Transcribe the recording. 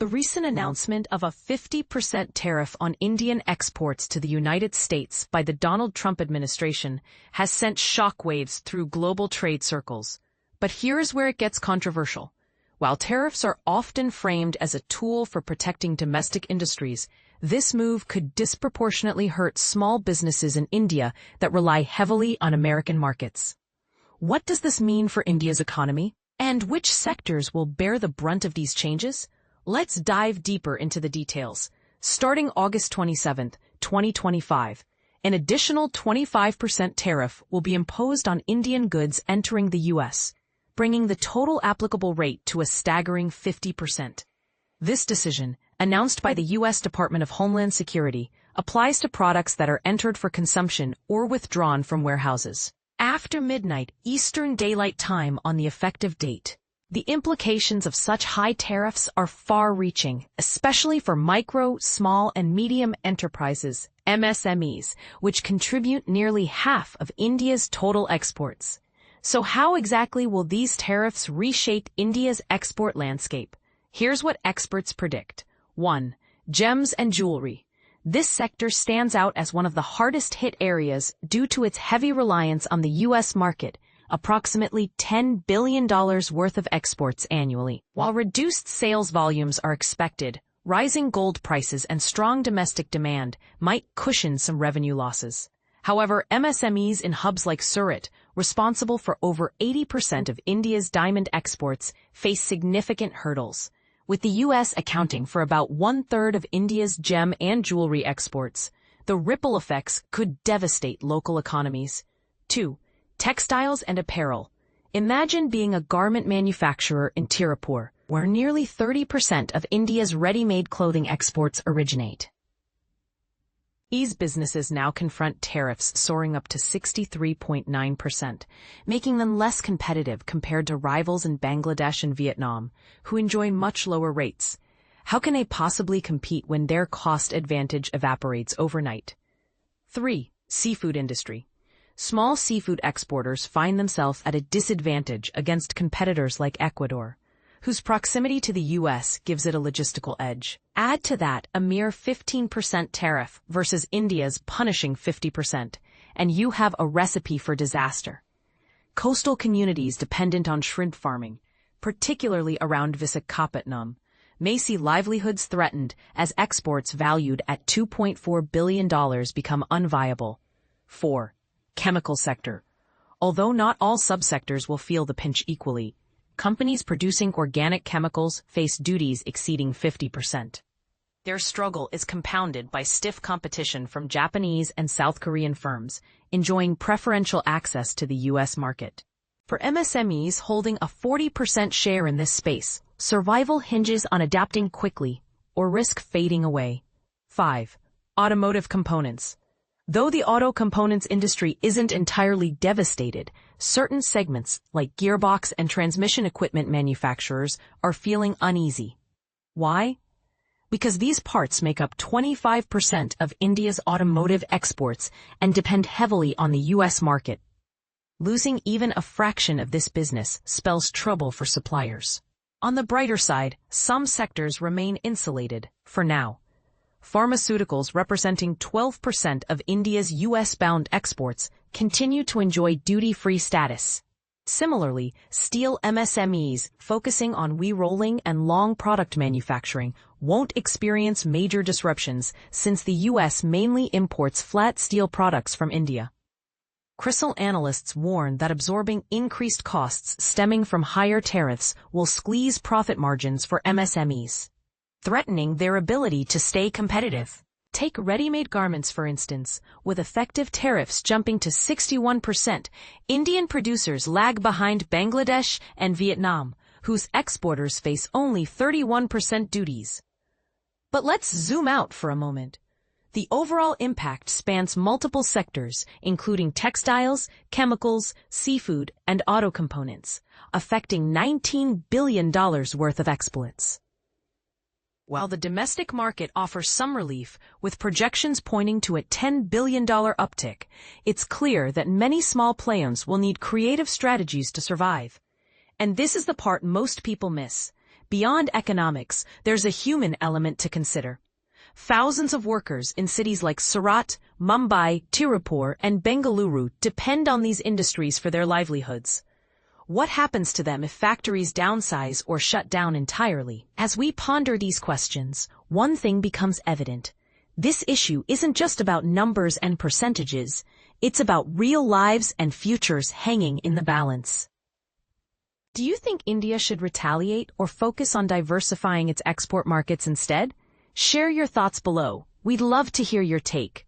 The recent announcement of a 50% tariff on Indian exports to the United States by the Donald Trump administration has sent shockwaves through global trade circles. But here's where it gets controversial. While tariffs are often framed as a tool for protecting domestic industries, this move could disproportionately hurt small businesses in India that rely heavily on American markets. What does this mean for India's economy? And which sectors will bear the brunt of these changes? Let's dive deeper into the details. Starting August 27, 2025, an additional 25% tariff will be imposed on Indian goods entering the U.S., bringing the total applicable rate to a staggering 50%. This decision, announced by the U.S. Department of Homeland Security, applies to products that are entered for consumption or withdrawn from warehouses after midnight Eastern Daylight Time on the effective date. The implications of such high tariffs are far-reaching, especially for micro, small, and medium enterprises, MSMEs, which contribute nearly half of India's total exports. So how exactly will these tariffs reshape India's export landscape? Here's what experts predict. 1. Gems and jewelry. This sector stands out as one of the hardest-hit areas due to its heavy reliance on the U.S. market, approximately $10 billion worth of exports annually. While reduced sales volumes are expected, rising gold prices and strong domestic demand might cushion some revenue losses. However, MSMEs in hubs like Surat, responsible for over 80% of India's diamond exports, face significant hurdles. With the U.S. accounting for about one-third of India's gem and jewelry exports, the ripple effects could devastate local economies. 2. Textiles and apparel. Imagine being a garment manufacturer in Tiruppur, where nearly 30% of India's ready-made clothing exports originate. These businesses now confront tariffs soaring up to 63.9%, making them less competitive compared to rivals in Bangladesh and Vietnam, who enjoy much lower rates. How can they possibly compete when their cost advantage evaporates overnight? 3. Seafood industry. Small seafood exporters find themselves at a disadvantage against competitors like Ecuador, whose proximity to the U.S. gives it a logistical edge. Add to that a mere 15% tariff versus India's punishing 50%, and you have a recipe for disaster. Coastal communities dependent on shrimp farming, particularly around Visakhapatnam, may see livelihoods threatened as exports valued at $2.4 billion become unviable. 4. Chemical sector. Although not all subsectors will feel the pinch equally, companies producing organic chemicals face duties exceeding 50%. Their struggle is compounded by stiff competition from Japanese and South Korean firms, enjoying preferential access to the U.S. market. For MSMEs holding a 40% share in this space, survival hinges on adapting quickly or risk fading away. 5. Automotive components. Though the auto components industry isn't entirely devastated, certain segments, like gearbox and transmission equipment manufacturers, are feeling uneasy. Why? Because these parts make up 25% of India's automotive exports and depend heavily on the U.S. market. Losing even a fraction of this business spells trouble for suppliers. On the brighter side, some sectors remain insulated, for now. Pharmaceuticals, representing 12% of India's U.S.-bound exports, continue to enjoy duty-free status. Similarly, steel MSMEs, focusing on re-rolling and long product manufacturing, won't experience major disruptions since the U.S. mainly imports flat steel products from India. CRISIL analysts warn that absorbing increased costs stemming from higher tariffs will squeeze profit margins for MSMEs, threatening their ability to stay competitive. Take ready-made garments, for instance. With effective tariffs jumping to 61%, Indian producers lag behind Bangladesh and Vietnam, whose exporters face only 31% duties. But let's zoom out for a moment. The overall impact spans multiple sectors, including textiles, chemicals, seafood, and auto components, affecting $19 billion worth of exports. While the domestic market offers some relief, with projections pointing to a $10 billion uptick, it's clear that many small players will need creative strategies to survive. And this is the part most people miss. Beyond economics, there's a human element to consider. Thousands of workers in cities like Surat, Mumbai, Tiruppur, and Bengaluru depend on these industries for their livelihoods. What happens to them if factories downsize or shut down entirely? As we ponder these questions, one thing becomes evident. This issue isn't just about numbers and percentages, it's about real lives and futures hanging in the balance. Do you think India should retaliate or focus on diversifying its export markets instead? Share your thoughts below. We'd love to hear your take.